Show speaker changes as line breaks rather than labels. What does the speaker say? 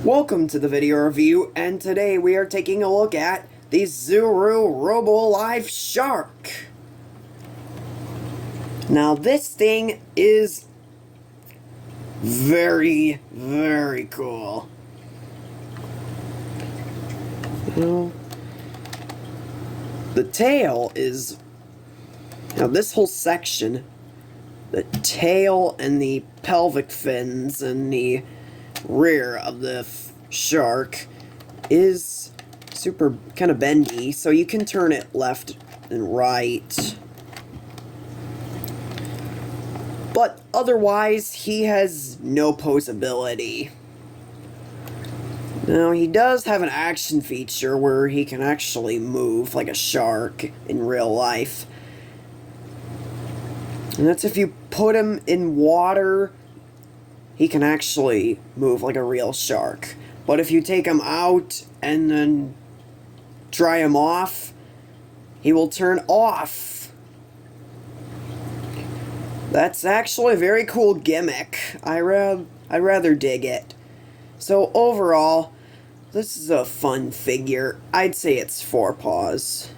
Welcome to the video review, and today we are taking a look at the Zuru Robo Live Shark. Now this thing is very cool. Well, the tail is, now this whole section, the tail and the pelvic fins and the rear of the shark is super kind of bendy, so you can turn it left and right. But otherwise, he has no posability. Now, he does have an action feature where he can actually move like a shark in real life. And that's if you put him in water, he can actually move like a real shark. But if you take him out and then dry him off, he will turn off. That's actually a very cool gimmick. I rather dig it. So overall, this is a fun figure. I'd say it's 4 paws.